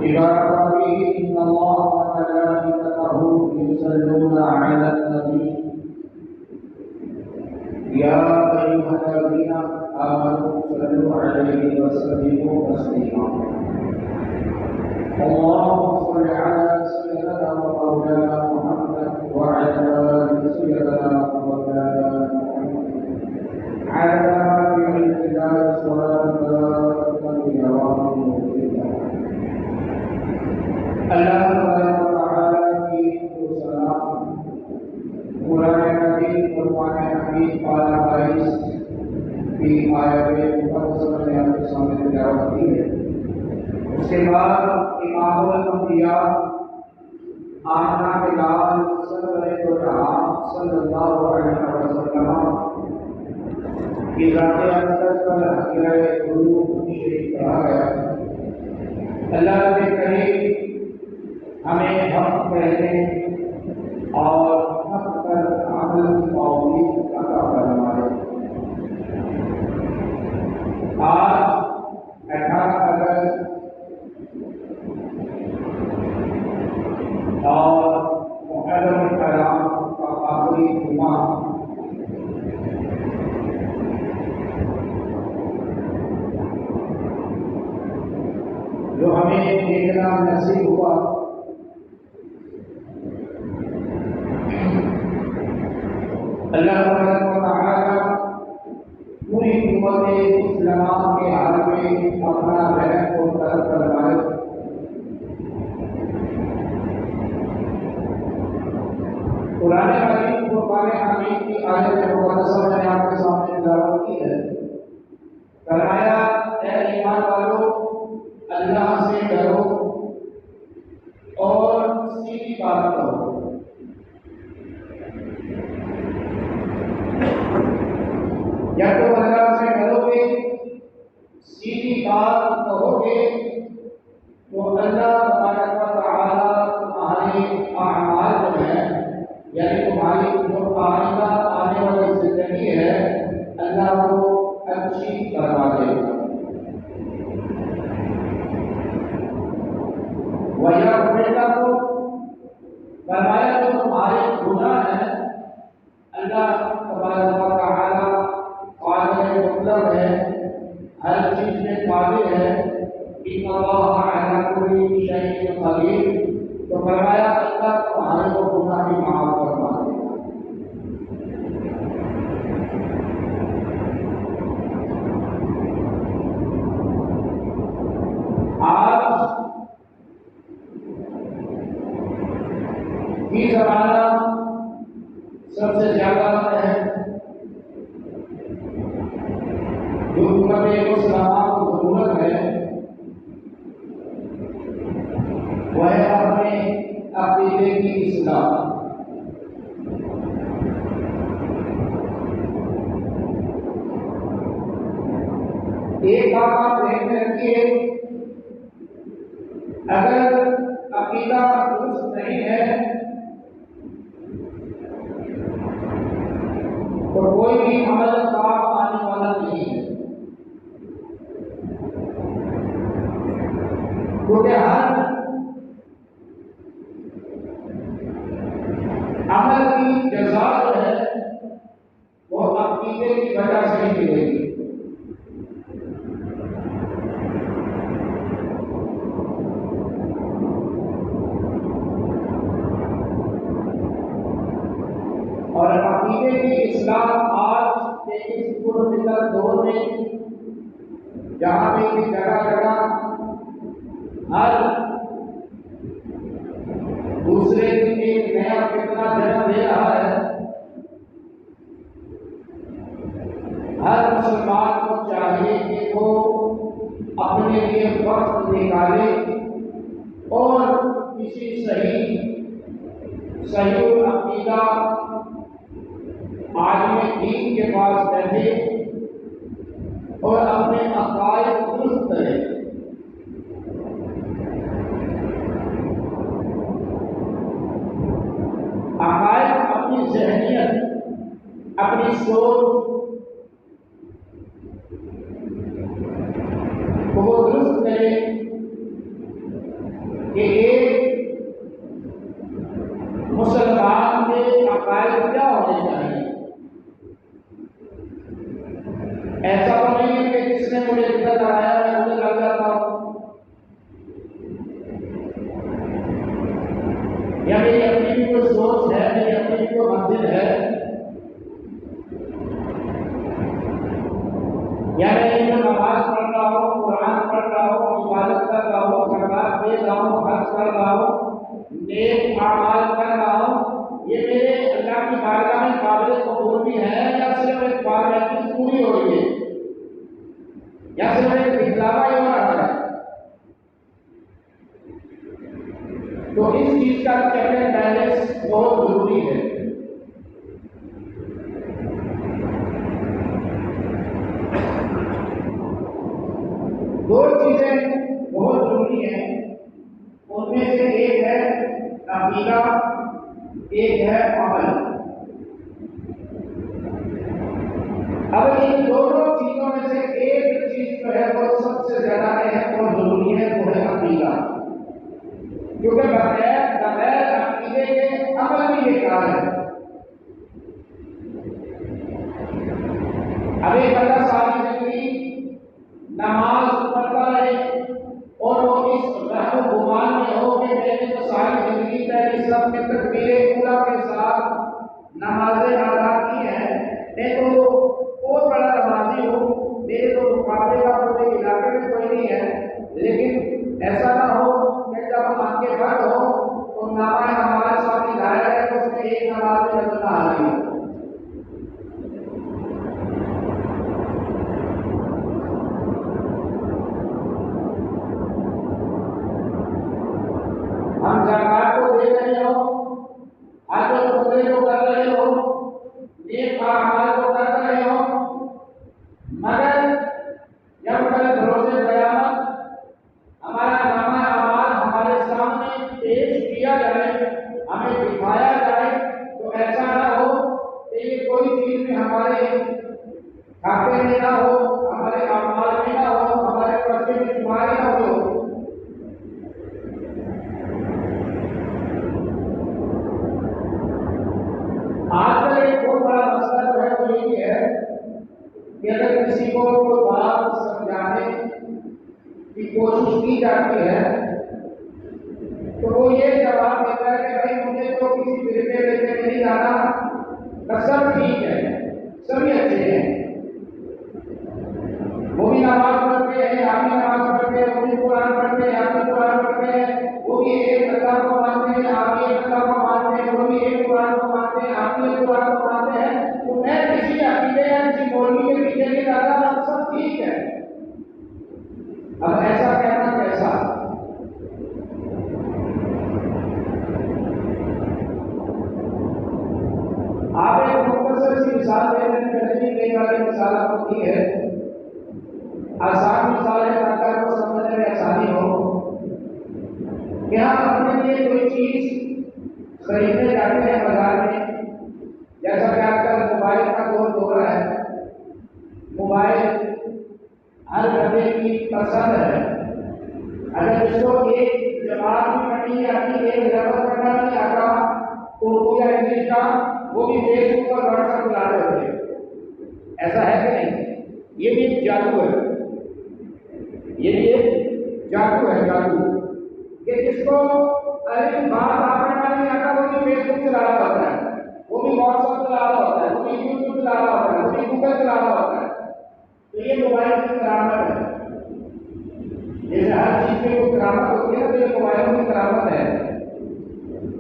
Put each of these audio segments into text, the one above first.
عباد إن الله وملائكته يصلون على النبي يا أيها الذين آمنوا صلوا عليه وسلموا تسليما اللهم صل على سيدنا ومولانا محمد وعلى آل سيدنا ومولانا محمد على بعلم الله صلاة اللہ تعالی کی سلام قرآن مجید قرآن حمید پارہ 22 کی آیت مقدسہ میں آپ کے سامنے تلاوت کی ہے۔ اس کے بعد امام الانبیاء آمنہ بلال سرور دو جہاں صلی اللہ علیہ وسلم کی ذات اقدس پر حقیقہ درود شریف کہا گیا۔ اللہ کے کریم ہمیں حق کہنے اور حق پر عمل کی توفیق عطا فرمائے۔ آج 18 اگست اور محرم الحرام کا آخری جمعہ جو ہمیں دیکھنا نصیب ہوا، اللہ تبارک و تعالی پوری امت اسلام کے حال میں اپنا رحم کو طلب فرمائے۔ قرآن مجید قرآن حمید کی آیت مقدسہ میں نے آپ کے سامنے تلاوت کی ہے۔ فرمایا اے ایمان والو اللہ سے ڈرو اور سیدھی بات کرو۔ یا تو اللہ سے ڈرو گے، سیدھی بات کہو گے تو اللہ تبارک و تعالی تمہارے اعمال جو ہیں، یعنی تمہاری جو آئندہ آنے والی زندگی ہے اللہ کو اچھی کروا دے گا۔ وَيَغْفِرْ لَكُمْ، فرمایا جو تمہارے گناہ ہیں اللہ تبارک و تعالی قادر مطلق ہے، ہر چیز میں قادر ہے۔ ان اللہ علی کل شیء قدیر، تو فرمایا اللہ تمہارے کو گناہ بھی معاف فرما دے گا۔ آج یہ زمانہ سب سے زیادہ ہے جو امت مسلمہ کو ضرورت ہے وہ ہے اپنے عقیدے کی اصلاح۔ ایک بات آپ ذہن میں رکھیے، اگر عقیدہ درست نہیں ہے تو کوئی بھی عمل کام آنے والا نہیں ہے، کیونکہ ہر عمل کی جزا جو ہے وہ عقیدے کی وجہ سے ہی ملے گی۔ اور عقیدے کی اصلاح آج کے اس پرفتن دور میں جہاں پہ بھی جگہ جگہ ہر دوسرے دن ایک نیا فتنہ جنم دے رہا ہے، ہر مسلمان کو چاہیے کہ وہ اپنے لیے وقت نکالے اور کسی صحیح عقیدہ عالم دین کے پاس بیٹھے اور اپنے عقائد درست کرے۔ عقائد اپنی ذہنیت، اپنی سوچ کو وہ درست کرے رہا ہوں، حج کر رہا ہوں، نیک اعمال کر رہا ہوں، یہ میرے اللہ کی بارگاہ میں قابل قبول بھی ہے یا صرف ایک فارمیلٹی پوری ہو رہی ہے یا صرف ایک دکھلاوا ہی ہو رہا ہے؟ تو اس چیز کا چیک اینڈ بیلنس بہت ضروری ہے۔ دو چیزیں بہت ضروری ہیں، ان میں سے ایک ہے عقیدہ، ایک ہے عمل۔ اب ان دونوں چیزوں میں سے ایک چیز جو ہے وہ سب سے زیادہ اہم اور ضروری ہے، وہ ہے عقیدہ، کیونکہ بغیر عقیدے کے عمل بھی بیکار ہے۔ اب ایک بندہ ساری زندگی نماز پڑھتا رہے اور وہ اس وہم و گمان میں ہو کہ میں نے تو ساری زندگی پہلے اسلام کے تکبیر اولیٰ کے ساتھ نمازیں ادا کی ہیں، میں تو بہت بڑا نمازی ہوں، میرے تو مقابلے کا پورے علاقے میں کوئی نہیں ہے، لیکن ایسا نہ ہو کہ جب آنکھیں بند ہو تو نامہ نماز سامنے ظاہر ہے تو اس میں ایک نماز میں نظر نہ آ رہی ہے۔ ہم زکات کو دے رہے ہو، حج و عمرے کو کر رہے ہو، نیک اعمال کو کر رہے ہو، مگر جب کل بروز قیامت ہمارا نامہ اعمال ہمارے سامنے پیش کیا جائے، ہمیں دکھایا جائے، تو ایسا نہ ہو کہ یہ کوئی چیز بھی ہمارے کھاتے میں نہ ہو، ہمارے اعمال میں نہ ہو، ہمارے پرچے میں شمار نہ ہو۔ آج کل ایک بہت بڑا مسئلہ جو ہے وہ یہ ہے کہ اگر کسی کو کوئی بات سمجھانے کی کوشش کی جاتی ہے تو وہ یہ جواب دیتا ہے کہ بھائی مجھے تو کسی فرقے میں نہیں جانا، سب ٹھیک ہے، سبھی اچھے ہیں، وہ بھی نماز پڑھتے ہیں، آپ بھی نماز پڑھتے ہیں، وہ بھی قرآن پڑھتے ہیں، آپ بھی قرآن پڑھتے ہیں، وہ بھی ایک اللہ کو مانتے ہیں، آپ بھی ایک اللہ کو مانتے ہیں، وہ بھی ایک قرآن کو مانتے ہیں، آپ بھی ایک قرآن کو مانتے ہیں، تو میں کسی عقیدے یا کسی مولوی کے پیچھے نہیں جاتا، سب ٹھیک ہے۔ اب ایسا کہنا کیسا؟ آپ ایک مختصر سی مثال دے رہے ہیں، پہلے بھی کئی بار مثال آپ کو کی ہے، آسان مثال ہے تاکہ آپ کو سمجھنے میں آسانی ہو کہ ہم اپنے لیے کوئی چیز خریدنے جاتے ہیں بازار میں، جیسا کہ آج کل موبائل کا دور ہے، موبائل ہر بندے کی پسند ہے، اگر اس کو ایک جماعت بھی پڑھنی آتی، ایک لفظ پڑھنا نہیں آتا اردو یا انگلش کا، وہ بھی فیس بک پر واٹس ایپ چلا رہے ہوتے ہیں، ایسا ہے کہ نہیں؟ یہ بھی ایک جادو ہے، یہ بھی ایک جادو ہے، جادو کہ جس کو الف بات پڑھنا نہیں آتا وہ بھی فیس بک چلا رہا ہوتا ہے، وہ بھی واٹس ایپ چلا رہا ہوتا ہے، وہ بھی یوٹیوب چلا رہا ہوتا ہے، وہ بھی گوگل چلا رہا ہوتا ہے۔ تو یہ موبائل کی کرامت ہے، جیسے ہر چیز میں کوئی کرامت ہوتی ہے تو یہ موبائلوں کی کرامت ہے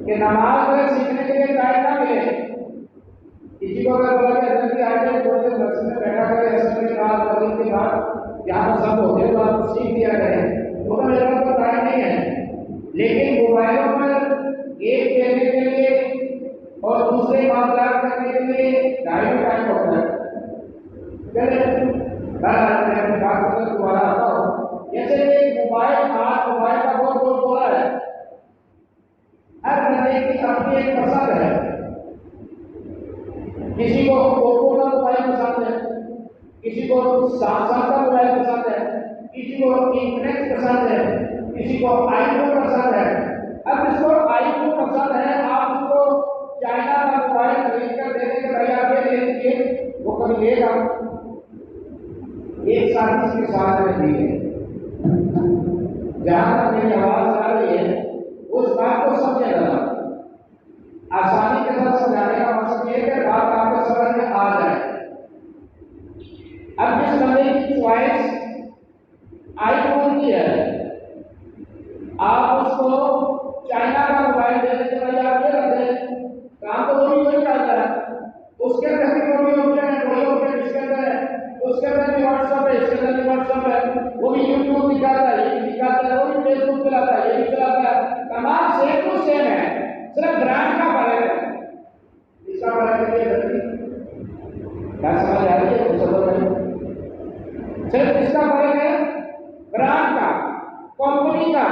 کہ نماز میں سیکھنے کے لیے ٹائم نہ ملے، کسی کو اگر بولا کہ جلدی آ جائے تھوڑی دیر مسجد میں بیٹھا کرے، اثر کے بعد مغرب کے بعد یہاں سب ہوتے ہیں تو آپ کو سیکھ دیا کریں، وہ میرے پاس تو ٹائم نہیں ہے، لیکن موبائلوں پر گیم کھیلنے کے لیے اور دوسرے معاملات کرنے کے لیے ٹائم ہوتا ہے۔ چلے میں اپنی بات کر دوبارہ آتا ہوں، جیسے کہ موبائل کا بہت دور ہے، ہر بندے کی اپنی ایک پسند ہے، کسی کو اوپو کا موبائل پسند ہے، کسی کو سامسنگ کا موبائل پسند ہے، کسی کو انفنکس پسند ہے، کسی کو آئی فون پسند ہے۔ اب جس کو آئی فون پسند ہے آپ اس کو چائنا کا موبائل خرید کر دے دیں کہ بھائی آپ یہ لے لیجیے، وہ کبھی لے گا؟ ایک ساتھ اس کے ساتھ رہتی ہے، جہاں تک میری آواز آ رہی ہے اس بات کو سمجھے گا، آسانی کے ساتھ سمجھانے کا مقصد یہ ہے کہ بات آپ کو سمجھ میں آ جائے۔ اب جس بندے کی چوائس آئی فون کی ہے، آپ اس کو چائنا کا موبائل دے دیتے بھائی آپ یہ رکھ دیں، کام تو وہ بھی وہی کرتا ہے، اس کے اندر بھی وہی آپشن ہے، وہی آپشن اس کے اندر ہے، اس کے اندر بھی واٹس ایپ ہے، اس کے اندر بھی واٹس ایپ ہے، وہ بھی یوٹیوب دکھاتا ہے، یہ بھی دکھاتا ہے، وہ بھی فیس بک چلاتا ہے، یہ بھی چلاتا ہے، تمام سیم ٹو سیم ہے، صرف برانڈ کا فرق ہے۔ اس کا فرق ہے کیا سمجھ آ رہی ہے؟ صرف اس کا فرق ہے برانڈ کا، کمپنی کا،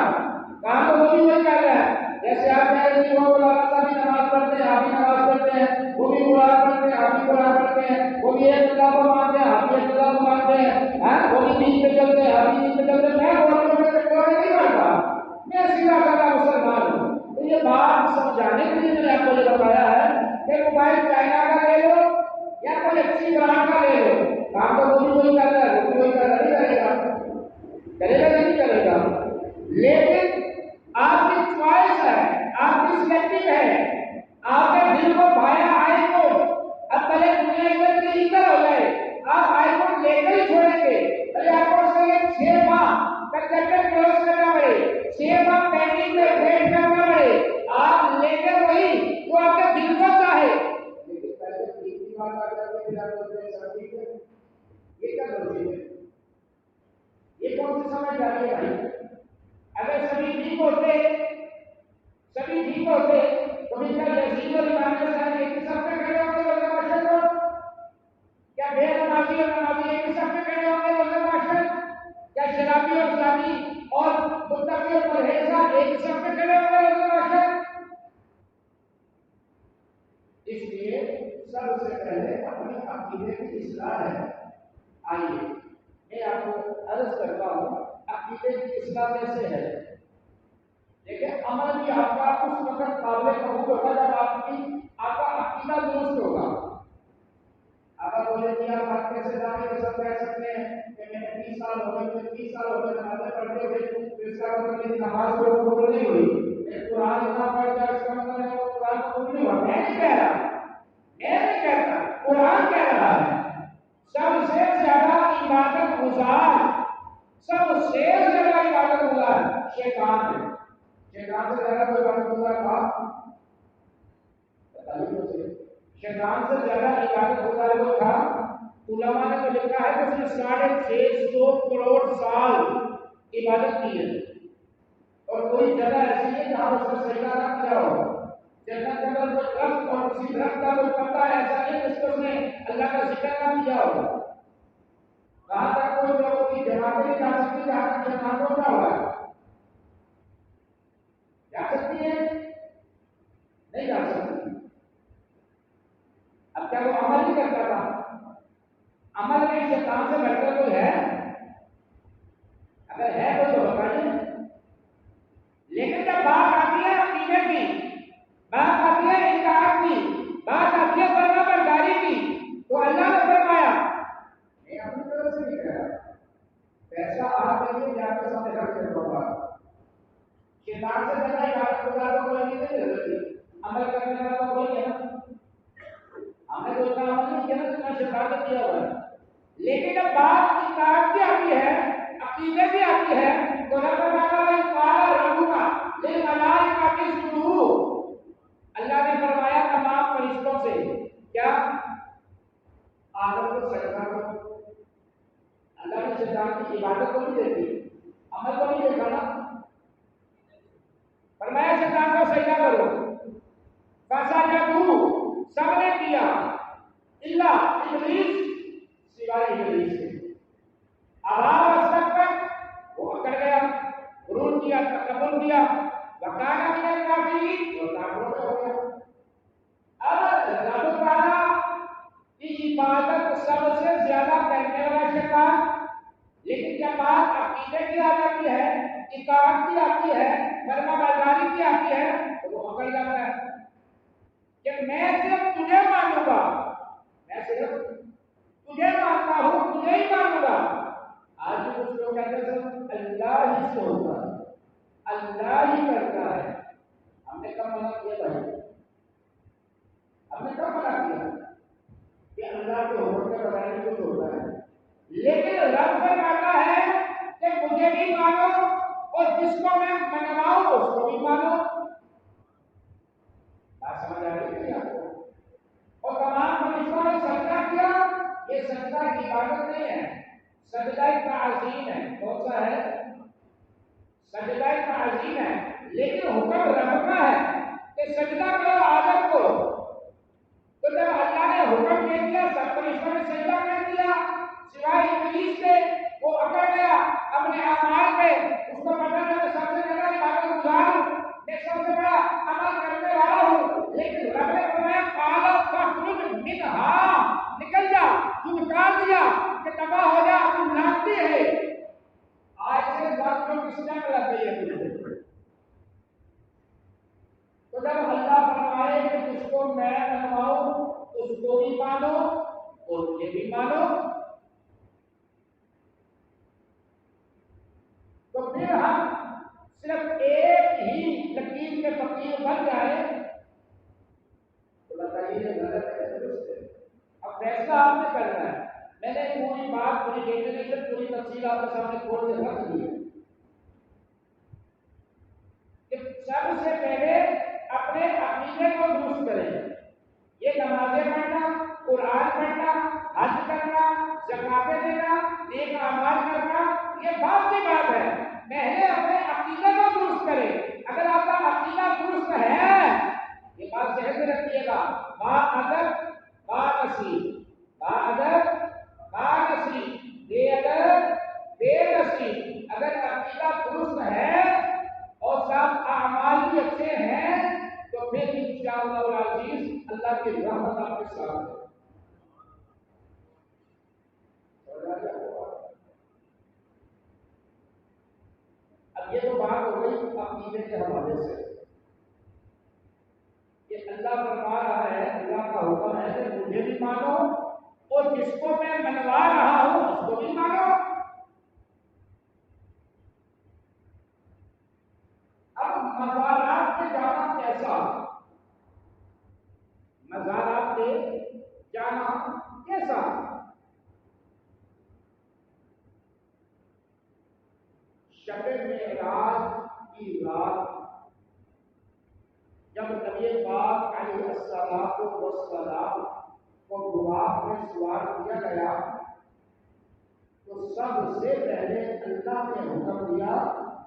کام تو وہ بھی وہی کر رہا ہے۔ جیسے آپ کہہ رہے ہیں وہ مولانا صاحب بھی نماز پڑھتے ہیں، آپ بھی نماز پڑھتے ہیں، وہ بھی قرآن پڑھتے ہیں، آپ بھی قرآن پڑھتے ہیں، وہ بھی ایک اللہ کو مانتے ہیں، آپ بھی ایک اللہ کو مانتے ہیں، وہ بھی دین پہ چلتے ہیں، آپ بھی دین پہ چلتے ہیں۔ میں گورنمنٹ کے چکر نہیں کرتا، میں سیدھا سادہ مسلمان ہوں۔ تو یہ بات سمجھانے کے لیے میں نے آپ کو یہ بتایا ہے کہ موبائل چائنا کا لے لو یا کوئی اچھی برانڈ کا لے لو، کام تو وہ بھی وہی کر رہا ہے، وہ بھی وہی کر رہا ہے، نہیں کرے گا، کرے گا نہیں کرے گا، لیکن آپ کی چوائس ہے، آپ کی سلیکٹنگ ہے، آپ کے دل کو بھایا آئی فون، اب پہلے دنیا ادھر کی ادھر ہو جائے، آپ آئی فون لے کر ہی چھوڑیں گے، پہلے آپ کو اس کے لیے 6 ماہ کا چیپٹر کلوز کرنا پڑے، 6 ماہ پینڈنگ پہ ویٹ کرنا پڑے، آپ لے کر وہی جو آپ کے دل کو چاہے، لیکن پہلے 3 ماہ کا چیپٹر پھر آپ کو سب ٹھیک ہے، یہ کیا ضروری ہے؟ یہ کون سی سمجھ آ رہی ہے بھائی؟ اگر سبھی ٹھیک ہوتے تو پھر کیا یزید اور امام کے ساتھ ایک ہی صف میں کھڑے ہوں گے وزن معاشر کو؟ کیا بے نمازی اور نمازی ایک ہی صف میں کھڑے ہوں گے وزن معاشر؟ کیا شرابی اور اسلامی اور متقی اور پرہیزگار ایک ہی صف میں کھڑے ہوں گے وزن معاشر؟ اس لیے سب سے پہلے اپنی عقیدے کی اصلاح ہے۔ آئیے میں آپ کو عرض کرتا ہوں عقیدے کی اصلاح کیسے ہے۔ لیکن عمل بھی آپ کا اس وقت قابل قبول ہوگا جب آپ کا عقیدہ درست ہوگا۔ آپ بولے کہ آپ بات کیسے دعوے کے ساتھ کہہ سکتے ہیں کہ میں نے 30 سال ہو گئے، 30 سال ہو گئے نمازیں پڑھتے ہوئے، تو اس کا مطلب میری نماز کو قبول نہیں ہوئی، میں قرآن اتنا پڑھ گیا اس کا مطلب ہے وہ قرآن قبول نہیں ہوا۔ میں نہیں کہہ رہا، میں نہیں کہتا، قرآن کہہ رہا ہے سب سے زیادہ عبادت گزار، سب سے زیادہ عبادت گزار شیطان ہے۔ شیطان سے زیادہ کوئی عبادت گزار تھا؟ بتائیے مجھے، شیطان سے زیادہ عبادت گزار وہ تھا؟ علماء نے تو لکھا ہے کہ اس نے 650 کروڑ سال عبادت کی ہے، اور کوئی جگہ ایسی ہے جہاں اس نے سجدہ نہ کیا ہو۔ جنت کے اندر کوئی درخت اور کسی درخت کا کوئی پتا ایسا نہیں جس کو اس نے اللہ کا ذکر نہ کیا ہو۔ کہاں تک کوئی لوگوں کی جماعتیں نہیں جا سکتی جہاں تک شیطان پہنچا ہوا ہے؟ جا سکتی ہے؟ نہیں جا سکتی۔ اب کیا وہ عمل نہیں کرتا تھا؟ عمل میں شیطان سے بڑھ کر کوئی ہے؟ اگر ہے تو بتائیے۔ لیکن جب بات آتی ہے عقیدے کی، بات آتی ہے اطاعت کی، بات آتی ہے فرما برداری کی، تو اللہ نے فرمایا میں اپنی طرف سے نہیں کہہ رہا، پیسہ آپ کے لیے جا کے سامنے رکھ دیتا ہوں۔ شیطان سے زیادہ عبادت گزار کو کوئی نہیں ضرورت، عمل کرنے والا کوئی ہے نا، ہم نے تو اتنا عمل نہیں کیا نا جتنا شیطان نے کیا ہوا ہے۔ لیکن جب بات اطاعت کی آتی ہے، عقیدے کی آتی ہے، تو رب اللہ نے فرمایا تمام فرشتوں سے کیا آدم کو سجدہ کرو۔ اللہ نے شیطان کی عبادت کو نہیں دیکھی، عمل کو نہیں دیکھا نا، فرمایا شیطان کو سجدہ کرو، فسجدوا سب نے کیا الا ابلیس سوائے ابلیس کے، ابا واستكبر وہ اکڑ گیا، غرور کیا، تکبر کیا، وکانا من الکافرین وہ کافر ہو گیا۔ اب رب تعالیٰ کی عبادت سب سے زیادہ کرنے والا شیطان، لیکن جب بات عقیدے کی آ جاتی ہے، اطاعت کی آتی ہے، فرما برداری کی آتی ہے، تو وہ اکڑ جاتا ہے کہ میں صرف تجھے مانوں گا، میں صرف تجھے مانتا ہوں، تجھے ہی مانوں گا۔ آج بھی کچھ لوگ کہتے ہیں صرف اللہ ہی سے ہوتا ہے، اللہ ہی کرتا ہے۔ ہم نے کب منع کیا بھائی؟ ہم نے کب منع کیا کہ اللہ کے حکم کے بغیر کچھ ہوتا ہے؟ لیکن رب فرماتا ہے کہ مجھے بھی مانو، اور جس کو میں منوا عظیم ہے، لیکن حکم رب کا ہے کہ سجدہ کرو آدم کو۔ تو جب اللہ نے حکم دے دیا، سب فرشتوں نے سجدہ کر دیا سوائے ابلیس کے، وہ اکڑ گیا اپنے اعمال میں، اس کو پتہ تھا کہ سب سے زیادہ عبادت گزار ہوں، میں سب سے بڑا عمل کرنے والا ہوں، لیکن رب نے فرمایا قال فاخرج منها، نکل جا، تو نکال دیا کہ تباہ ہو جا، تم لانتی ہے۔ آج سے بات کو کس نے غلط کہی ہے تجھے؟ تو جب اللہ فرمائے کہ جس کو میں بنواؤں اس کو بھی مانو اور مجھے بھی مانو، تو پھر ہم صرف ایک ہی لکیر کے فقیر بن جائے تو بتائیے یہ غلط ہے درست ہے؟ اب فیصلہ آپ نے کرنا ہے۔ میں نے پوری بات، پوری ڈیفینیشن، پوری تفصیل آپ کے سامنے کھول کے رکھ دی ہے کہ سب سے پہلے اپنے عقیدے کو درست کریں۔ یہ نمازیں پڑھنا، قرآن پڑھنا، حج کرنا، زکاتیں دینا، نیک اعمال کرنا، یہ بات کی بات ہے، پہلے اپنے عقیدے کو درست کریں۔ اگر آپ کا عقیدہ درست ہے، یہ بات ذہن میں رکھیے گا، با ادب با نصیب، با ادب با نصیب، بے ادب بے نصیب۔ اگر عقیدہ درست ہے اور سب اعمال بھی اچھے ہیں تو پھر انشاءاللہ العزیز اللہ کی رحمت آپ کے ساتھ ہے۔ اب یہ تو بات ہو گئی عقیدے کے حوالے سے کہ اللہ فرما رہا ہے، اللہ کا حکم ہے کہ مجھے بھی مانو اور جس کو میں منوا رہا ہوں اس کو بھی مانو۔ اب مزارات پہ جانا کیسا؟ مزارات پہ جانا کیسا؟ شب معراج کی رات جب نبی پاک علیہ الصلوۃ والسلام کو براق میں سوار کیا گیا تو سب سے پہلے اللہ نے حکم دیا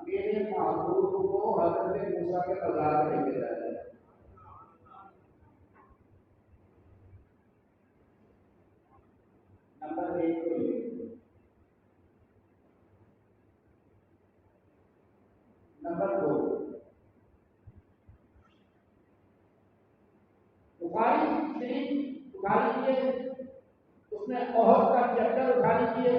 میرے محبوب کو حضرت موسیٰ کے بازار میں لے کے جایا۔ نمبر 1 تو یہ۔ نمبر 2، بخاری شریف اٹھا لیجیے، اس میں احد کا چیپٹر اٹھا لیجیے۔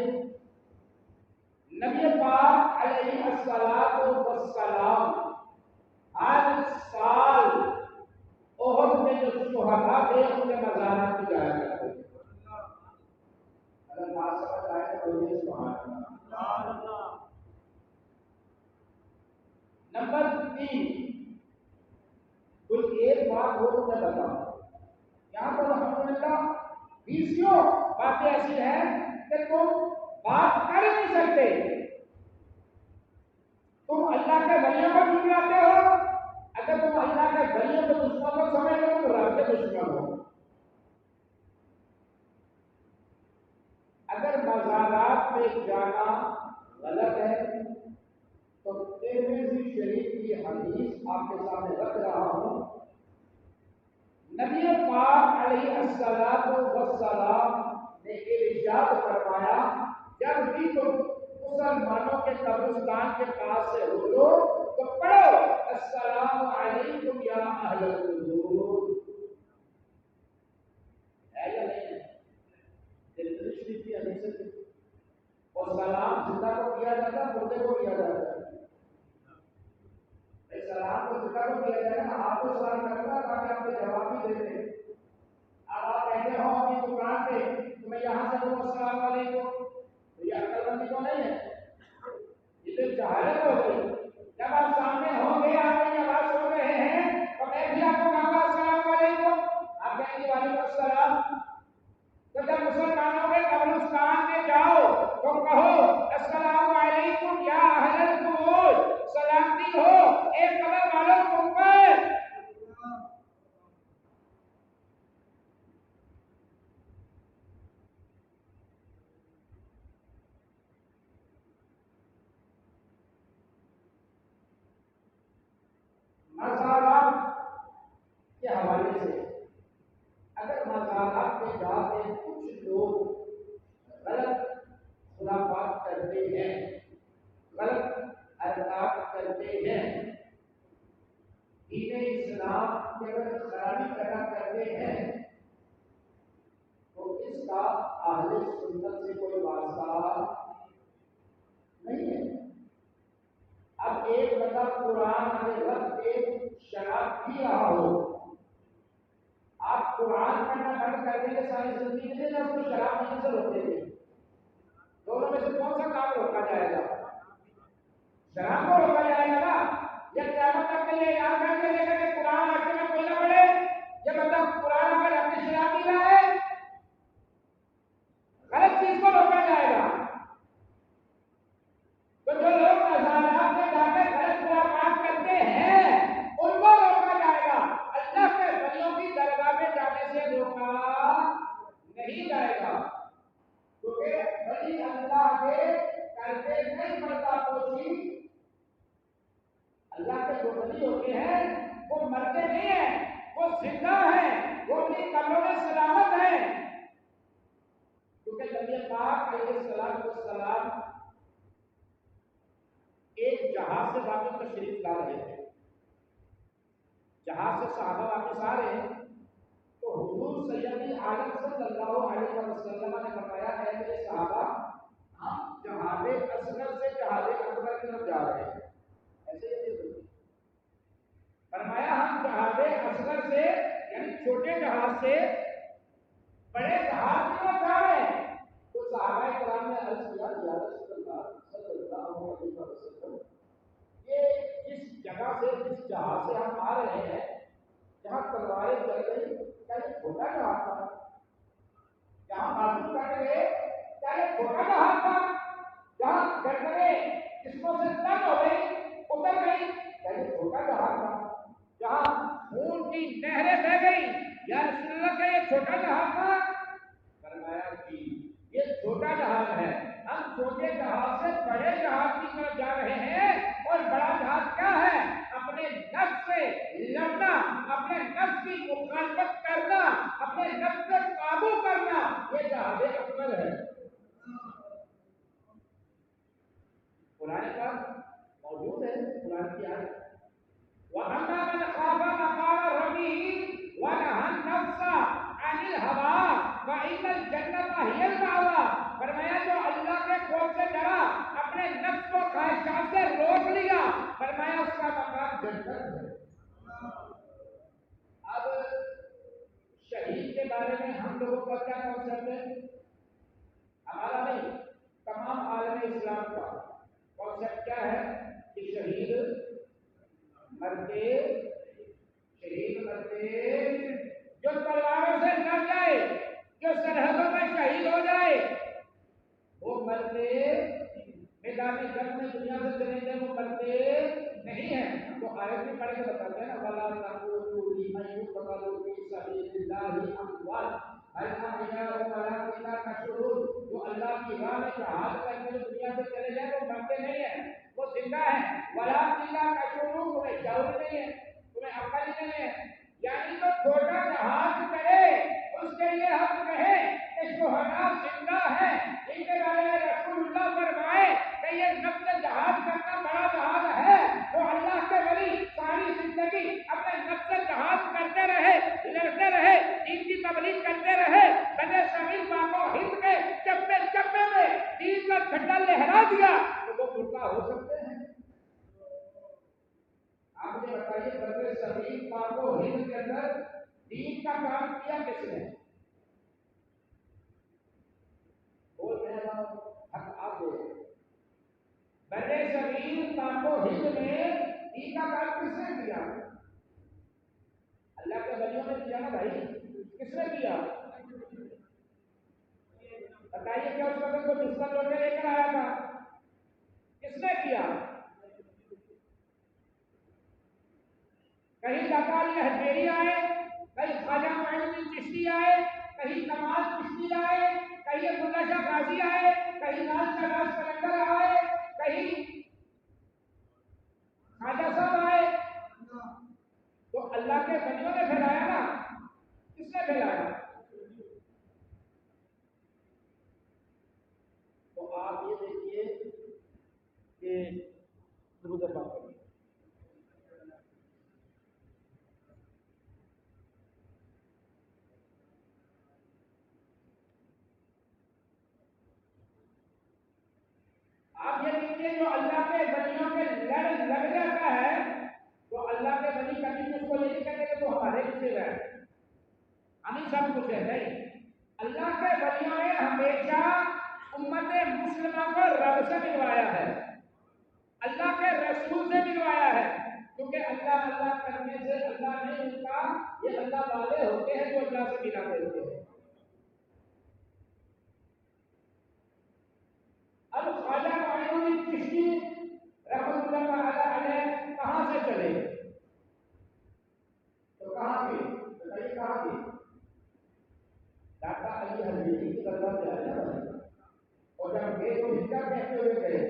نبی پاک علیہ الصلوۃ والسلام ہر سال احد میں جو شہداء تھے ان کے مزارات کی جایا کرتے تھے۔ اگر بات سمجھ آئے تو بولیے سبحان اللہ۔ نمبر 3، کوئی ایک بات ہو تو میں بتاؤں، یہاں پر الحمدللہ 20 باتیں ایسی ہیں کہ تم بات کر نہیں سکتے، تم اللہ کے ولیوں کو ٹھکراتے ہو۔ اگر تم اللہ کے ولیوں کو دشمن کو سمجھ لو تو رب کے دشمن ہو۔ اگر مزارات میں جانا غلط ہے تو ترمذی شریف کی حدیث آپ کے سامنے رکھ رہا ہوں۔ نبی پاک علیہ الصلوۃ والسلام نے ارشاد فرمایا جب بھی تم مسلمانوں کے قبرستان کے پاس سے گزرو تو پڑھو السلام علیکم یا اہل القبور۔ ہے یا نہیں ہے؟ ترمذی شریف کی حدیث ہے۔ اور سلام زندہ کو کیا جاتا ہے، مردے کو کیا جاتا ہے؟ سلام کو زندہ کو کیا جائے نا، آپ کو سلام کرتا تاکہ آپ کو جواب بھی دے دیں۔ اب آپ کہتے ہو اپنی دکان پہ تو میں یہاں سے بولوں السلام علیکم، تو یہ عقل مندی تو نہیں ہے، یہ تو جہالت ہو گئی۔ جب آپ سامنے ہوں گے، آپ میری آواز سن رہے ہیں تو میں بھی آپ کو کہوں گا السلام علیکم، آپ کہیں گے وعلیکم السلام۔ تو جب مسلمانوں کے قبرستان میں جاؤ تو کہو السلام علیکم یا اہل القبور، سلامتی ہو ایک قبر والوں تم پر۔ اسلام کے اگر خرابی پیدا کرتے ہیں تو اس کا اہل سنت سے کوئی واسطہ نہیں ہے۔ اب ایک بندہ قرآن کے لفظ پہ شراب پی رہا ہو، آپ قرآن پڑھنا بند کر دیں گے ساری زندگی میں نہ اس کو شراب پینے سے روکیں گے، دونوں میں سے کون سا کام روکا جائے گا؟ شراب کو روکا جائے گا نا۔ یہ قیامت تک کے لیے یاد کر کے لے کر کے قرآن آتے میں کوئی نہ پڑھے، یہ بندہ قرآن اگر اپنی شراب پی رہا ہے غلط چیز کو روکا جائے گا۔ تو جو لوگ مزارات میں جا کر غلط ملاقات کرتے ہیں ان کو روکا جائے گا، اللہ کے ولیوں کی درگاہ میں جانے سے روکا نہیں جائے گا، کیونکہ ولی اللہ کے کرتے نہیں پڑتا کوشش۔ اللہ کے جو ولی ہوتے ہیں وہ مرتے نہیں ہیں، وہ زندہ ہیں، وہ اپنی قبروں میں سلامت ہیں، کیونکہ نبی پاک علیہ السلام ایک جہاز سے واپس تشریف لا رہے تھے، جہاز سے صحابہ واپس آ رہے ہیں تو حضور سیدی عالم صلی اللہ علیہ وسلم نے فرمایا ہے میرے صحابہ ہم جہاز اصغر سے جہاز اکبر کی طرف جا رہے ہیں، ایسے ہی فرمایا ہم جہاز اصغر سے یعنی چھوٹے جہاز سے بڑے جہاز کی طرف جا رہے ہیں۔ تو صحابہ کرام نے عرض کیا یا رسول اللہ صلی اللہ علیہ وسلم یہ جس جگہ سے جس جہاز سے ہم آ رہے ہیں جہاں تلواریں چل رہی کیا یہ چھوٹا جہاز تھا؟ جہاں بازو کٹ گئے کیا یہ چھوٹا جہاز تھا؟ جہاں گردنیں جسموں سے تنگ ہو گئی اتر گئی کیا یہ چھوٹا جہاز تھا؟ جہاں خون کی نہریں بہ گئی یا رسول اللہ کا یہ چھوٹا جہاز تھا؟ فرمایا کہ یہ چھوٹا جہاز ہے، ہم چھوٹے جہاز سے بڑے جہاز کی طرف جا رہے ہیں، اور بڑا جہاز کیا ہے؟ اپنے نفس سے لڑنا، اپنے نفس کی مخالفت کرنا، اپنے نفس پر قابو کرنا، یہ جہاز اکبر ہے۔ قرآن پاک موجود ہے، قرآن کی آیت وَأَمَّا مَنْ خَافَ مَقَامَ رَبِّهِ وَنَهَى النَّفْسَ عَنِ الْهَوَىٰ فَإِنَّ الْجَنَّةَ هِيَ الْمَأْوَىٰ، فرمایا جو اللہ کے خوف سے ڈرا، اپنے نفس کو خواہشات سے روک لیا، فرمایا اس کا مقام جنت ہے۔ اب شہید کے بارے میں ہم لوگوں کا کیا کنسپٹ ہے؟ ہمارا نہیں، تمام عالم اسلام کا کنسپٹ کیا ہے کہ شہید مرتے، شہید مرتے جو تلواروں سے لڑ جائے، جو سرحدوں میں شہید ہو جائے وہ مرتے، میدان جنگ میں دنیا سے چلے گئے وہ مرتے نہیں ہیں۔ تو آیت میں پڑھ کے بتاتے ہیں نا وَلَا تَقُولُوا لِمَن يُقْتَلُ فِي سَبِيلِ اللَّهِ أَمْوَاتٌ بَلْ أَحْيَاءٌ وَلَٰكِن لَّا تَشْعُرُونَ، جو اللہ کی راہ میں جہاد کر کے دنیا سے چلے جائیں وہ مرتے نہیں ہیں، وہ زندہ ہیں، وَلَٰكِن لَّا تَشْعُرُونَ، تمہیں شعور نہیں ہے، تمہیں عقل نہیں ہے۔ یعنی جو چھوٹا جہاز کرے اس کے لیے ہم کہیں کہ شہداء زندہ ہے، ان کے بارے میں رسول اللہ فرمائے کہ یہ نفس جہاد کرنا بڑا جہاد ہے، وہ اللہ کے ولی ساری زندگی اپنے نفس جہاد کرتے رہے، لڑتے رہے، دین کی تبلیغ کرتے رہے، بنے شامل باغوں ہند کے چپے چپے میں دین کا جھنڈا لہرا دیا، تو وہ مردہ ہو سکتے ہیں؟ آپ مجھے بتائیے بنے شامل باغوں ہند کے اندر دین کا کام کیا کس نے؟ بڑے شبیر پاکو ہند میں دین کا کام کس نے کیا؟ اللہ کے ولیوں نے کیا نا بھائی، کس نے کیا؟ بتائیے کیا اس وقت کو دشمن لوگ لے کر آیا تھا؟ کس نے کیا؟ کہیں داتا علی حجیری آئے، کہیں خواجہ معین الدین چشتی آئے، کہیں کمال چشتی آئے، کہیں عبداللہ شاہ غازی آئے، کہیں ناز شہباز قلندر آئے، کہیں خواجہ صاحب آئے، تو اللہ کے ولیوں نے پھیلایا نا، کس نے پھیلایا؟ تو آپ یہ دیکھیے کہ درود پاک پڑھیے ہوتے ہیں جو اللہ سے ملاتے ہوتے ہیں. اب خواجہ معین الدین چشتی رحمۃ اللہ تعالی علیہ کہاں سے چلے؟ تو کہاں گئے؟ بتائیے کہاں گئے؟ داتا علی حضرت کی طرف جا رہے ہیں. اور جب گئے تو اس کا کہتے ہوئے گئے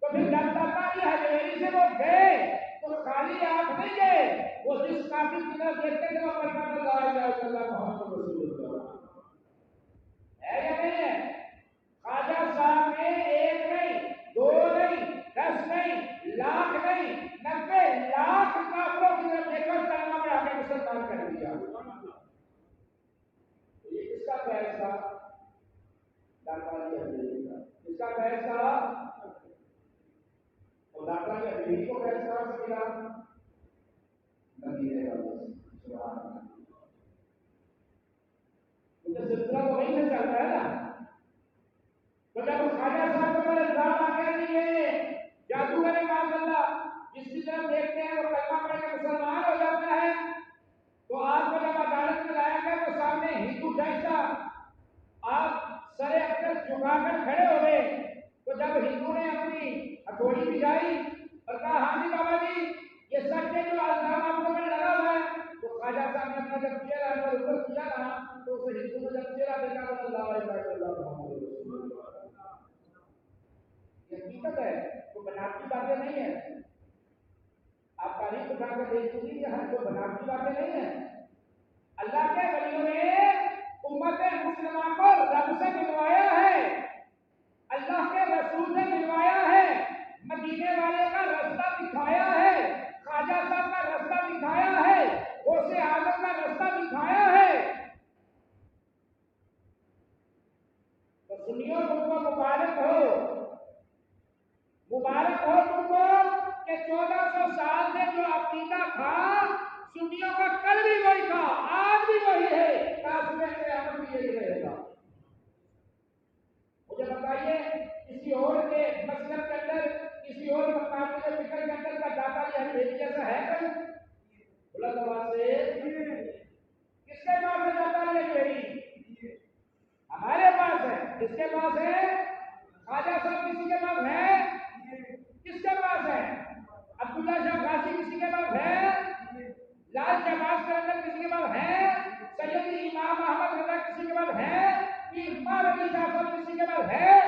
تو پھر جب داتا علی حضرت سے وہ گئے تو خالی آپ نہیں گئے، وہ جس کافی کی طرف دیکھتے تھے وہ فرماتے لا الہ الا اللہ محمد رسول اللہ ہے یا نہیں ہے؟ خواجہ صاحب نے ایک نہیں، دو نہیں، 10 نہیں، لاکھ نہیں، 90 لاکھ کافروں کی طرف دیکھ کر کلمہ پڑھا کے مسلمان کر دیا. یہ کس کا فیصلہ؟ داتا علی حضرت کا. کس کا فیصلہ؟ اور داتا علی حضرت کو فیصلہ سے ملا مدینے والے سے. سبحان اللہ. کیونکہ سلسلہ تو وہیں سے چل رہا ہے نا. تو جب خواجہ صاحب کو الزام آ گیا کہ یہ جادوگر معاذ اللہ جس کی طرف دیکھتے ہیں وہ کلمہ پڑھ کے مسلمان ہو جاتا ہے، تو آپ کو جب عدالت میں لایا گیا تو سامنے ہندو جج تھا. آپ سر اقدس جھکا کر کھڑے ہو گئے. تو جب ہندو نے اپنی ہتھوڑی بجائی اور کہا ہاں جی بابا جی یہ سچ ہے جو الزام آپ کو میں لگا ہوا ہے، تو خواجہ صاحب نے اپنا جب چہرہ اوپر کیا نا تو اسے ہندو نے جب چہرہ دیکھا تو لا الہ الا اللہ محمد رسول اللہ. یہ حقیقت ہے، وہ بناوٹی باتیں نہیں ہیں. آپ تاریخ اٹھا کر دیکھ لیجیے کہ ہر کوئی بناوٹی باتیں نہیں ہیں. اللہ کے ولیوں نے امت مسلمہ کو رب سے ملوایا ہے، اللہ کے رسول سے ملوایا ہے، مدینے والے کا رستہ دکھایا ہے، خواجہ صاحب کا رستہ دکھایا ہے، غوث اعظم کا رستہ دکھایا ہے. تو سنیو تم کو مبارک ہو، مبارک ہو تم کو کہ 1400 سال سے جو عقیدہ تھا سنیوں کا کل بھی وہی تھا، آج بھی وہی ہے، کافر قیامت بھی یہی رہے گا. مجھے بتائیے کسی اور کے مسلک کے اندر، کسی اور مقام کے فکر کے اندر کا داتا علی جیسا ہے کوئی؟ بلند آواز سے کس کے پاس ہے داتا علی؟ ہمارے پاس ہے. کس کے پاس ہے؟ خواجہ صاحب کسی کے پاس ہے؟ کس کے پاس ہے؟ عبداللہ شاہ غازی کسی کے پاس ہے؟ لال شہباز قلندر کسی کے پاس ہے؟ سیدی امام احمد رضا کسی کے پاس ہے؟ پیر مار علی شاہ صاحب کسی کے پاس ہے؟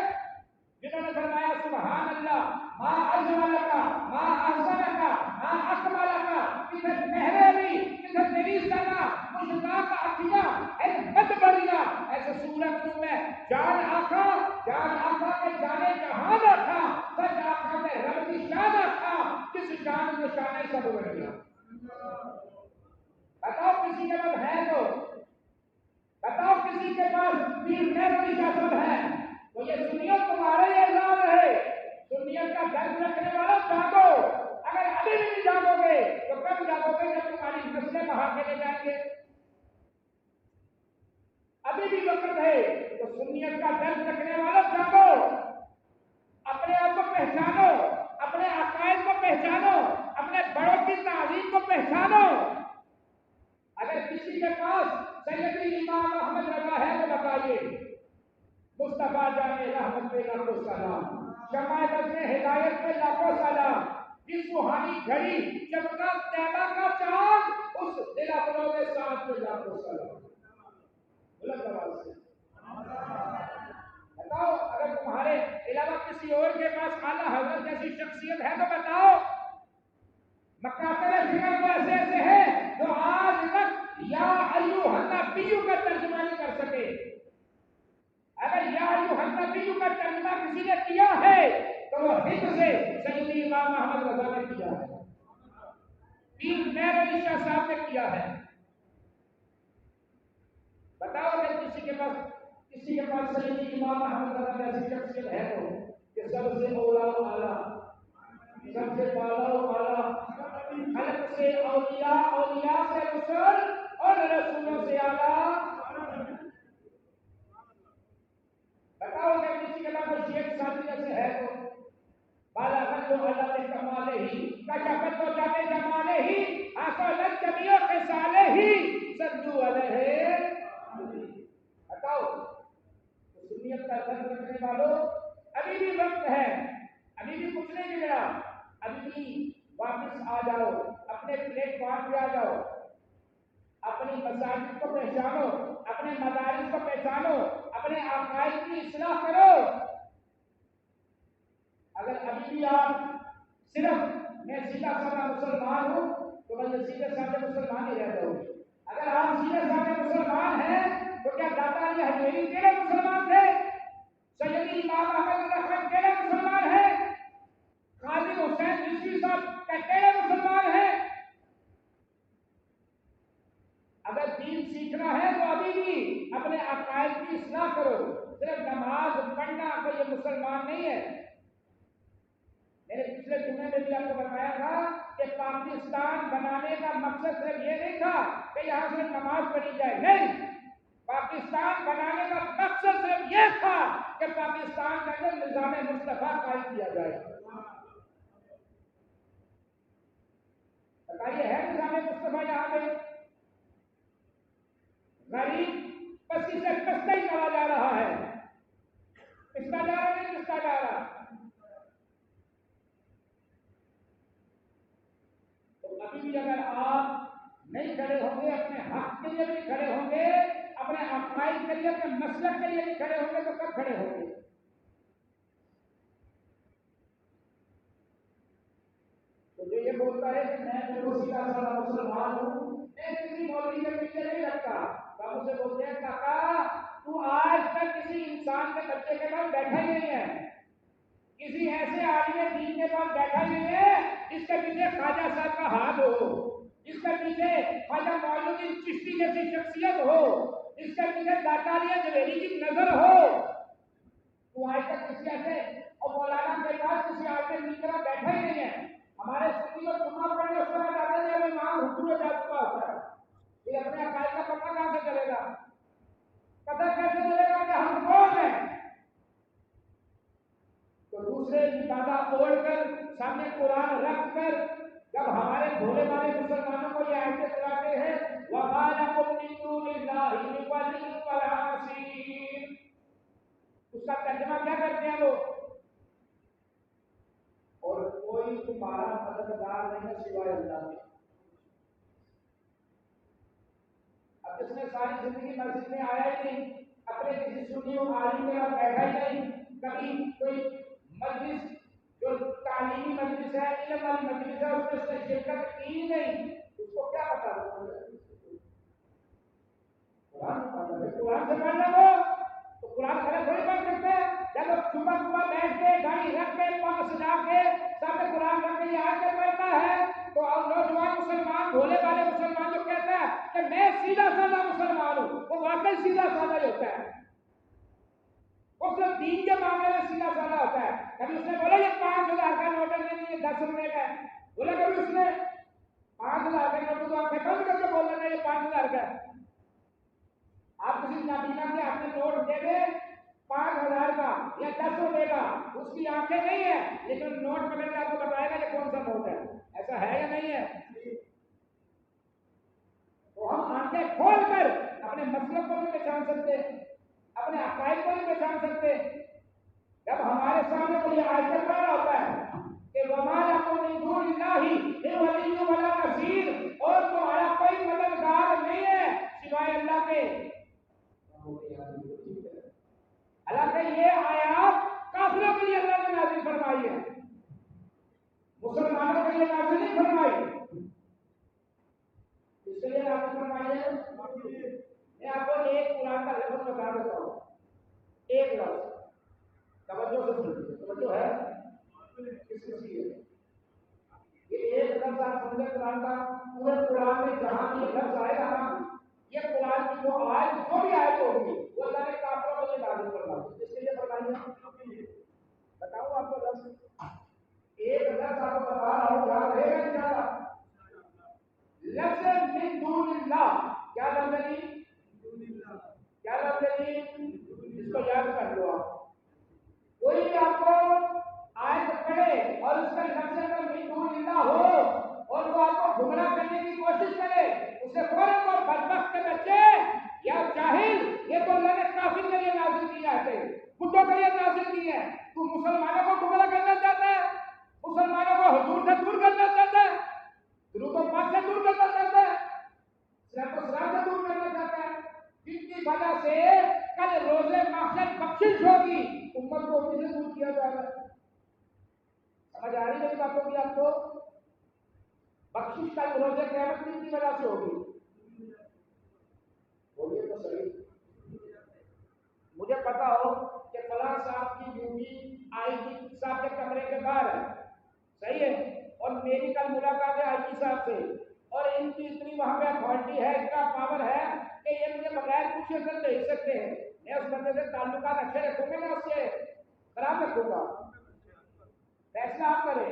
جنہوں نے فرمایا سبحان اللہ ما اجمل کا ما احسن کا ما اکمل کا، کدھر مہربی کدھر میری سنا مشتاق عطیہ اے بد بڑیا. ایسے سورت میں جان آقا کے جانے جہان آقا سچ آقا کے رب کی شان آقا کس جان میں شان سب بڑھیا. بتاؤ کسی کے پاس ہے تو بتاؤ کسی کے پاس پیر مہر کا سب ہے تو یہ سنیت تمہارا ہی اعلان ہے. سنیت کا درد رکھنے والا جاگو. اگر ابھی بھی جاگو گے تو کب جاگو گے؟ جب تمہاری نسلیں باہر چلے جائیں گے. ابھی بھی وقت ہے تو سنیت کا درد رکھنے والا جاگو. اپنے آپ کو پہچانو، اپنے عقائد کو پہچانو، اپنے بڑوں کی تعظیم کو پہچانو. اگر کسی کے پاس سیدی امام احمد رضا ہے تو بتائیے. مصطفیٰ جان رحمت پہ لاکھوں سلام، شمع بزم ہدایت پہ لاکھوں سلام. جس روحانی گھڑی چمکا طیبہ کا چاند اس دل اپنوں کے ساتھ پہ لاکھوں سلام. بلند آواز سے بتاؤ اگر تمہارے علاوہ کسی اور کے پاس اعلیٰ حضرت جیسی شخصیت ہے تو بتاؤ. مکاتب فکر کو ایسے ایسے ہیں جو آج تک یا ایھا النبی کا ترجمہ نہیں کر سکے. اگر یا ایھا النبی کا ترجمہ کسی نے کیا ہے تو وہ ہند سے سیدی امام احمد رضا نے کیا ہے، پیر مہر علی شاہ صاحب نے کیا ہے. بتاؤ اگر کسی کے پاس سیدی امام احمد رضا جیسی شخصیت ہے تو کہ سب سے اولا و اعلیٰ، سب سے بالا و اعلیٰ، خلق سے اولیاء سے رسول اور رسولوں سے اعلیٰ. بتاؤ اگر کسی کے پاس شیخ والوں ابھی بھی وقت ہے، ابھی بھی کچھ نہیں بگڑا، ابھی بھی واپس آ جاؤ، اپنے پلیٹ فارم پہ آ جاؤ، اپنی مساجد کو پہچانو، اپنے مدارس کو پہچانو، اپنے عقائد کی اصلاح کرو۔ اگر ابھی بھی آپ صرف میں سیدھا سادہ مسلمان ہوں تو بس سیدھے سادے مسلمان ہی رہ جاؤ گے۔ اگر آپ سیدھے سادے مسلمان ہیں تو کیا داتا علی حجویری کیڑے مسلمان تھے؟ سیدی امام احمد رضا خان کیڑے مسلمان ہیں؟ قاضی حسین رضوی صاحب کیڑے مسلمان ہیں؟ اگر دین سیکھنا ہے تو ابھی بھی اپنے عقائد کی اصلاح کرو، صرف نماز پڑھنا کوئی یہ مسلمان نہیں ہے۔ میں نے پچھلے جمعے میں بھی آپ کو بتایا تھا کہ پاکستان بنانے کا مقصد صرف یہ نہیں تھا کہ یہاں سے نماز پڑھی جائے، نہیں، پاکستان بنانے کا مقصد صرف یہ تھا کہ پاکستان کے اندر نظام مصطفیٰ قائم کیا جائے۔ بتائیے ہے نظام مصطفیٰ یہاں پہ؟ غریب کسی سے کستا ہی چلا جا رہا ہے، کستا جا رہا نہیں کستا جا رہا۔ تو ابھی بھی اگر آپ نہیں کھڑے ہوں گے، اپنے حق کے لیے بھی کھڑے ہوں گے، اپنے عقائد کے لیے، اپنے مسلک کے لیے بھی کھڑے ہوں گے، تو کب کھڑے ہوں گے؟ تو جو یہ بولتا ہے کہ میں بالکل سیدھا سادہ مسلمان ہوں، میں کسی مولوی کے پیچھے نہیں لگتا، ہم اسے بولتے ہیں کاکا تو آج تک کسی انسان کے بچے کے پاس بیٹھا ہی نہیں ہے، کسی ایسے عالم دین کے پاس بیٹھا ہی نہیں ہے جس کے پیچھے خواجہ صاحب کا ہاتھ ہو، جس کے پیچھے خواجہ معین الدین چشتی جیسی شخصیت ہو، جس کے پیچھے داتا علی حجویری کی نظر ہو۔ تو آج تک کسی ایسے اور مولانا کے پاس کسی عالم دین کا بیٹھا ہی نہیں ہے۔ ہمارے سنی اور جمعہ پڑھنے اس طرح جاتے ہیں ہمیں وہاں حکم ہو جا چکا ہوتا ہے، یہ اپنے عقائد کا پتہ کہاں سے چلے گا؟ پتہ کیسے چلے گا کہ ہم کون ہیں؟ تو دوسرے کی دادا اوڑھ کر سامنے قرآن رکھ کر جب ہمارے بھولے والے مسلمانوں کو یہ آیتیں سناتے ہیں وَمَا لَكُم مِّن دُونِ اللَّهِ مِن وَلِيٍّ وَلَا نَصِيرٍ، اس کا ترجمہ کیا کرتے ہیں وہ؟ اور کوئی تمہارا مددگار نہیں ہے سوائے اللہ کے۔ اب جس نے ساری زندگی مسجد میں آیا ہی نہیں، اپنے کسی سنی و عالم کے پاس بیٹھا ہی نہیں، کبھی کوئی مجلس جو تعلیمی مجلس ہے، علم والی مجلس ہے، اس میں اس نے شرکت کی ہی نہیں، اس کو کیا پتا؟ قرآن سے پڑھ لو تو قرآن کھڑے تھوڑی پڑھ سکتے ہیں۔ جب صبح صبح بیٹھ کے گاڑی رکھ کے پاس سجا کے سامنے قرآن رکھ کے یہ آگے پڑھتا ہے تو اب نوجوان مسلمان بھولے والے مسلمان جو کہتا ہے کہ میں سیدھا سادہ مسلمان ہوں، وہ واقعی سیدھا سادہ ہی ہوتا ہے، وہ صرف دین کے معاملے میں سیدھا سادہ ہوتا ہے۔ کبھی اس نے بولا یہ 5,000 کا نوٹ ہے نہیں، یہ 10 روپے کا ہے، بولا کبھی اس نے 5,000 کا نوٹ تو آپ بند کر کے بول رہے ہیں یہ 5,000 کا ہے۔ آپ کسی نابینا کے اپنے نوٹ دے دیں 5,000 کا یا 10 روپے کا، اس کی آنکھیں نہیں ہے لیکن نوٹ پکڑ کے آپ کو بتائے گا یہ کون سا نوٹ ہے، ایسا ہے یا نہیں ہے؟ تو ہم آنکھیں کھول کر اپنے مسلک کو بھی پہچان سکتے، اپنے عقائد کو بھی پہچان سکتے۔ جب ہمارے سامنے کوئی آیت پڑھ رہا ہوتا ہے کہ وَمَا لَكُم مِّن دُونِ اللَّهِ مِن وَلِيٍّ وَلَا نَصِيرٍ، اور تمہارا کوئی مددگار نہیں ہے سوائے اللہ کے، حالانکہ یہ آیات کافروں کے لیے اللہ نے نازل فرمائی ہے، مسلمانوں کے لیے نازل نہیں فرمائی۔ اس کے لیے نازل فرمائی ہے۔ میں آپ کو ایک قرآن کا لفظ بتا دیتا ہوں، ایک لفظ، توجہ سے سنیے، توجہ ہے کس کی ہے؟ یہ ایک لفظ آپ سمجھے قرآن کا، پورے قرآن میں جہاں یہ لفظ آئے گا نا، یہ قرآن کی جو آیت جو بھی آیت ہوگی وہ اللہ نے کافروں کے لیے نازل فرمائی، اس کے لیے فرمائی ہے۔ بتاؤں آپ کو لفظ، ایک لفظ آپ کو بتا رہا ہوں، یاد رہے گا انشاءاللہ، لفظ من دون اللہ، کیا لفظ ہے؟ کیا لفظ ہے؟ اس کو یاد کر لو آپ، کوئی بھی آپ کو آیت پڑھے اور اس کا لفظ اگر من دون اللہ ہو اور وہ آپ کو گمراہ کرنے کی کوشش کرے، اسے فوراً اور بدبخت کے بچے یا جاہل، یہ تو اللہ نے کافر کے لیے نازل کیا ہے، بتوں کے لیے نازل کی ہے. تو مسلمانوں کو گمراہ کرنا چاہتا ہے، مسلمانوں کو حضور سے دور کرنا چاہتا ہے، درود و پاک سے دور کرنا چاہتا ہے، صراط و سلام سے دور کرنا چاہتا ہے، جن کی وجہ سے کل روز محشر بخشش ہوگی، امت کو اسی سے دور کیا جائے گا. سمجھ آ رہی میری باتوں کی آپ کو؟ بخشش کا روز قیامت کی وجہ سے ہوگی. بولیے تو صحیح. مجھے پتا ہو کہ فلاں صاحب کی ڈیوٹی آئی جی صاحب کے کمرے کے باہر ہے، صحیح ہے، اور میری کل ملاقات ہے آئی جی صاحب سے، اور ان کی اتنی وہاں پہ اتھارٹی ہے، اتنا پاور ہے کہ یہ مجھے بغیر پوچھے اندر بھیج سکتے ہیں. میں اس بندے سے تعلقات اچھے رکھوں گا، میں اس سے خراب رکھوں گا؟ فیصلہ آپ کریں.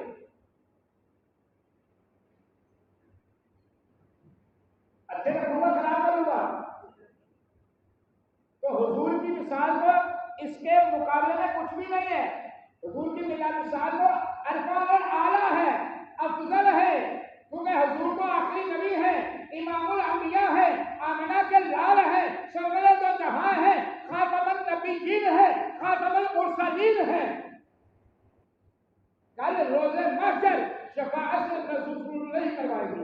اچھے رکھوں گا خراب کروں گا؟ تو حضور کی مثال کو اس کے مقابلے میں کچھ بھی نہیں ہے. حضور کی مثال کو ارفع اور اعلیٰ ہے، افضل ہے، کیونکہ حضور کو آخری نبی ہے، امام الانبیاء ہے، آمنہ کے لال ہے، سرور دو جہاں ہے، خاتم النبیین ہے، خاتم المرسلین ہے. کل روز محشر شفاعت سے رسول اللہ کروائے گی.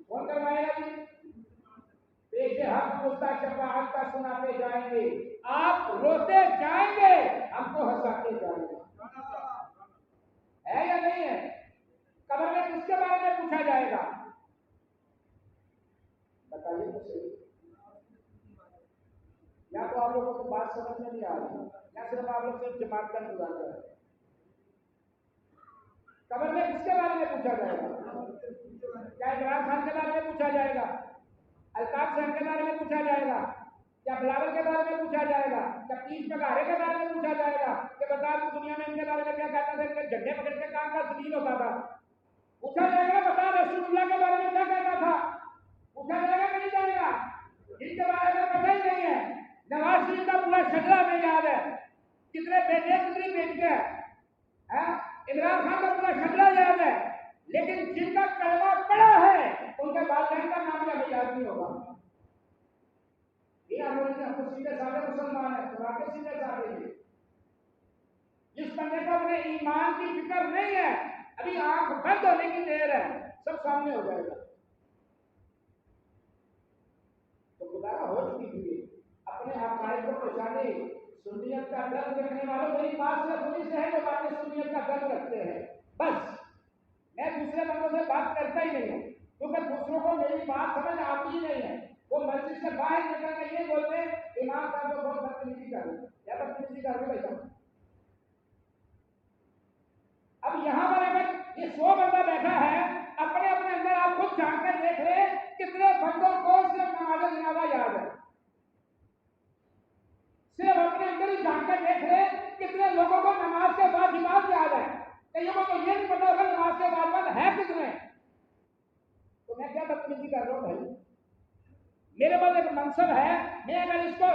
کون کروائے گا جی؟ پیش حق مستق شفاعت کا سناتے جائیں گے، آپ روتے جائیں گے، ہم کو ہنساتے جائیں گے. ہے یا نہیں ہے؟ قبر میں کس کے بارے میں پوچھا جائے گا؟ بتائیے تو صحیح. یا تو آپ لوگوں کو بات سمجھ میں نہیں آ رہی، یا صرف آپ لوگ صرف جماعت کا گزارا ہے. قبر میں کس کے بارے میں پوچھا جائے گا؟ کیا عمران خان کے بارے میں پوچھا جائے گا؟ الطاف صاحب کے بارے میں پوچھا جائے گا؟ کیا بلاول کے بارے میں پوچھا جائے گا؟ کیا تیس پگارے کے بارے میں پوچھا جائے گا کہ بتا تو دنیا میں ان کے بارے میں کیا کہتا تھا کہ جھنڈے پکڑ کے کام کا زمین ہوتا تھا؟ پوچھا جائے گا بتا رسول اللہ کے بارے میں کیا کہتا تھا؟ پوچھا جائے گا کہ نہیں جائے گا؟ جن کے بارے میں پتہ ہی نہیں ہے. نواز شریف کا پورا شجرا میں یاد ہے، کتنے بیٹے کتنی بیٹیاں. عمران خان کا پورا شجرا یاد ہے، لیکن جن کا کلمہ پڑا ہے ان کے والدین کا نام بھی یاد نہیں ہوگا. یہ ہم تو سیدھے سادے مسلمان ہیں، تو آپ کے سیدھے سادے ہیں. جس بندے کو اپنے ایمان کی فکر نہیں ہے، ابھی آنکھ بند ہونے کی دیر ہے، سب سامنے ہو جائے گا. تو گزارا ہو چکی تھی اپنے عقائد کو پہچانے. سنیت کا درد رکھنے والوں میری بات سے پوری سے ہے جو باتیں سنیت کا درد رکھتے ہیں. بس میں دوسرے بندوں سے بات کرتا ہی نہیں ہوں، کیونکہ دوسروں کو میری بات سمجھ آتی ہی نہیں ہے. وہ مسجد سے باہر نکل کر یہ بولتے ہیں امام صاحب کو بہت بدتمیزی کر رہے یا بدتمیزی کر رہے بھائی. اب یہاں پر اگر یہ 100 بندہ بیٹھا ہے، اپنے اپنے اندر آپ خود جان کر دیکھ لیں کتنے بندوں کو صرف نماز جنازہ یاد ہے. صرف اپنے اندر ہی جان کر دیکھ لیں کتنے لوگوں کو نماز کے واجبات یاد ہے. کئیوں کو یہ نہیں پتا ہوگا نماز کے واجبات ہے کتنے. تو میں کیا بدتمیزی کر رہا ہوں بھائی؟ میرے پاس ایک منصب ہے، میں اگر اس کو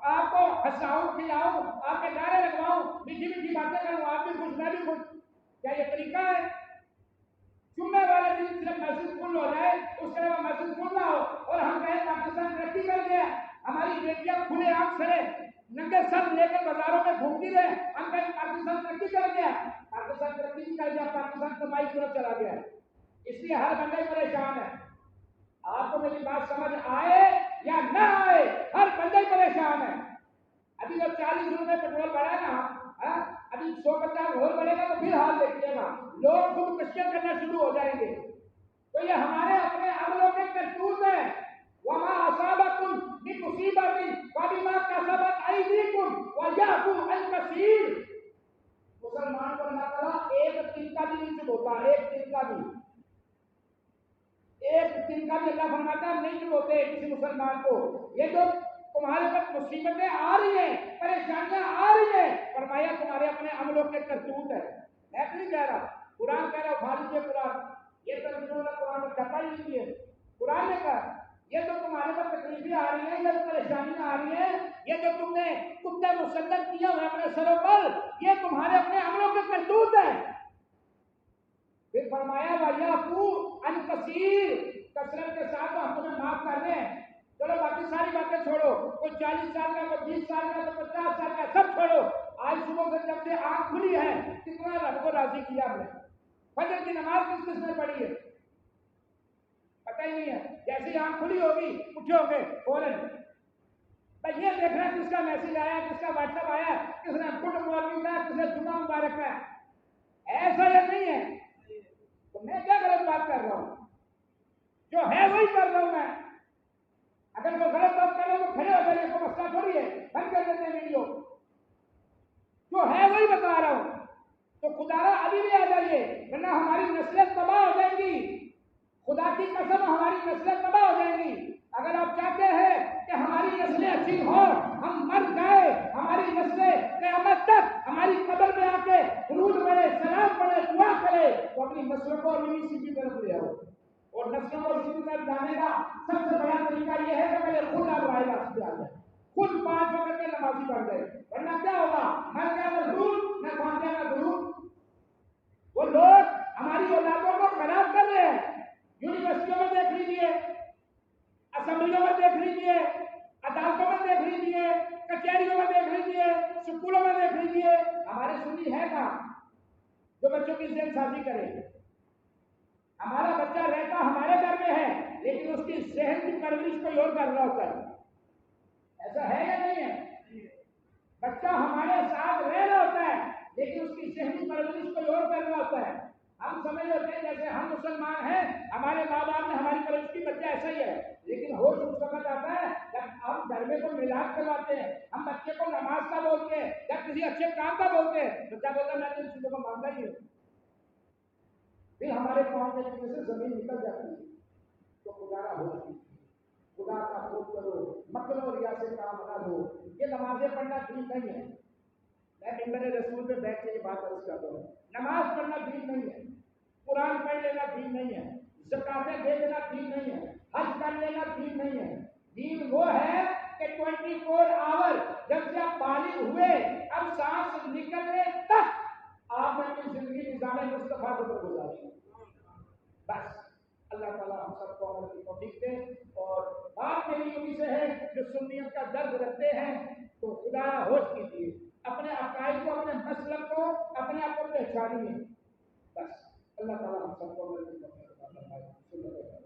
آپ کو ہنساؤں کھلاؤں، آپ کے نعرے لگواؤں، میٹھی میٹھی باتیں کروں، آپ بھی خوش میں بھی خوش، کیا یہ طریقہ ہے؟ جمعے والے دن صرف مسجد فل ہو جائے، اس کے بعد مسجد فل نہ ہو، اور ہم کہیں پاکستان ترقی کر گیا، ہماری بیٹیاں کھلے آنکھ سے ننگے سر لے کر بازاروں میں گھومتی رہے، ہم کہیں پاکستان ترقی کر گیا. پاکستان ترقی نہیں کر گیا، پاکستان کمائی کی طرف چلا گیا. اس لیے ہر بندہ پریشان ہے. آپ کو میری بات سمجھ آئے یا نہ آئے، ہر بندہ پریشان ہے. ابھی تو 40 روپے پیٹرول بڑھا نا، ابھی 150 اور بڑھے گا تو پھر حال دیکھیے گا، لوگ خود کشیاں کرنا شروع ہو جائیں گے. تو یہ ہمارے اپنے عملوں کے کرتوت ہیں. وما اصابکم من مصیبت فبما کسبت ایدیکم ویعفو عن کثیر. مسلمان کو اللہ تعالیٰ ایک دن کا بھی نہیں چھوڑتا، ایک دن کا بھی، ایک دن کا بھی اللہ فرماتا ہے نہیں چھوڑتے کسی مسلمان کو. یہ جو تمہارے پر مصیبتیں آ رہی ہیں، پریشانیاں آ رہی ہیں، فرمایا تمہارے اپنے عملوں کے کرتوت ہے. میں تو نہیں کہہ رہا، قرآن کہہ رہا خالد یہ قرآن، یہ ترجمہ قرآن میں چھپا ہی نہیں ہے. قرآن نے کہا یہ جو تمہارے پر تکلیفیں آ رہی ہیں، یہ جو پریشانیاں آ رہی ہیں، یہ جو تم نے کتے مسلط کیا ہوا اپنے سروں پر، یہ تمہارے اپنے عملوں کے کرتوت ہے. پھر فرمایا وَيَعْفُو عَنْ كَثِيرٍ، کثرت کے ساتھ ہم تمہیں معاف کر رہے ہیں. چلو باقی ساری باتیں چھوڑو، کوئی 40 سال کا، کوئی 20 سال کا، کوئی 50 سال کا، سب چھوڑو. آج صبح سے جب سے آنکھ کھلی ہے کتنا رب کو راضی کیا ہم نے. فجر کی نماز کس نے پڑھی ہے پتہ ہی نہیں ہے. جیسی آنکھ کھلی ہوگی اٹھے ہوں گے فوراً بھائی یہ دیکھ رہے ہیں کس کا میسج آیا، کس کا واٹس ایپ آیا، کس نے گڈ مارننگ کا، کس نے جمعہ مبارک کا. ایسا یہ نہیں ہے. تو میں کیا غلط بات کر رہا ہوں؟ جو ہے وہی کر رہا ہوں میں. اگر وہ غلط بات کر رہے ہو تو کھڑے ہو جائیے، کوئی مسئلہ تھوڑی ہے، بند کر دیتے ہیں ویڈیو. جو ہے وہی بتا رہا ہوں. تو خدا را ابھی بھی آ جائیے ورنہ ہماری نسلیں تباہ ہو جائیں گی. خدا کی قسم ہماری نسلیں تباہ ہو جائیں گی. اگر آپ چاہتے ہیں کہ ہماری نسلیں اچھی ہوں، ہم مر جائیں، ہماری نسلیں قیامت تک ہماری قبر میں آ کے درود پڑھے، سلام پڑھے، دعا کرے، تو اپنی نسلوں کو ابھی سیدھی طرف لے آؤ. اور نسلوں کو سیدھی طرف جانے کا سب سے بڑا طریقہ یہ ہے کہ پہلے خود آپ رائے راستے آ جائے، خود 5 وقت کے نمازی بن گئے. ورنہ کیا ہوگا؟ مر گیا مزدور نہ خواندے نہ درود. وہ لوگ ہماری اولادوں کو خراب کر رہے ہیں. یونیورسٹیوں میں دیکھ لیجیے، اسمبلیوں میں دیکھ لیجیے، عدالتوں میں دیکھ لیجیے، کچہریوں میں دیکھ لیجیے، اسکولوں میں دیکھ لیجیے. ہمارے سنی ہے کہاں جو بچوں کی ذہن سازی کرے؟ ہمارا بچہ رہتا ہمارے گھر میں ہے لیکن اس کی ذہن کی پرورش کوئی اور کر رہا ہوتا ہے. ایسا ہے یا نہیں ہے؟ بچہ ہمارے ساتھ رہ رہا ہوتا ہے لیکن اس کی ذہنی پرورش کوئی اور کر رہا ہوتا ہے. ہم سمجھ لیتے ہیں جیسے ہم مسلمان ہیں، ہمارے ماں باپ نے ہماری پرورش کی، بچہ ایسا ہی ہے. لیکن ہوش اس وقت آتا ہے جب ہم گھر میں کوئی میلاد کرواتے ہیں، ہم بچے کو نماز کا بولتے ہیں یا کسی اچھے کام کا بولتے ہیں. بچہ بولتا ہے میں تو ان چیزوں کو مانتا ہی ہوں. پھر ہمارے پاؤں کے نیچے سے زمین نکل جاتی ہے. تو خدا را ہوش کی، خدا کا خوف کرو، مکر و ریا سے کام نہ دو. یہ نمازیں پڑھنا ٹھیک نہیں ہے. میں ممبر رسول پہ بیٹھ کے یہ بات عرض کرتا ہوں، نماز پڑھنا ٹھیک نہیں ہے، قرآن پڑھ لینا ٹھیک نہیں ہے، زکاتیں دے دینا ٹھیک نہیں ہے، حج کر لینا ٹھیک نہیں ہے. دین وہ ہے کہ 24 آور جب سے آپ بالغ ہوئے اب سانس نکلنے تک آپ نے اپنی زندگی نظام مصطفیٰ کے اوپر گزاری. بس اللہ تعالیٰ ہم سب کو عمل کی توفیق دے. اور بات میری انہیں سے ہے جو سنیت کا درد رکھتے ہیں تو خدا ہوش کیجیے، اپنے عقائد کو، اپنے مسلک کو، اپنے آپ کو پہچانیے. بس اللہ تعالیٰ ہم سب کو عمل کی توفیق عطا فرمائے.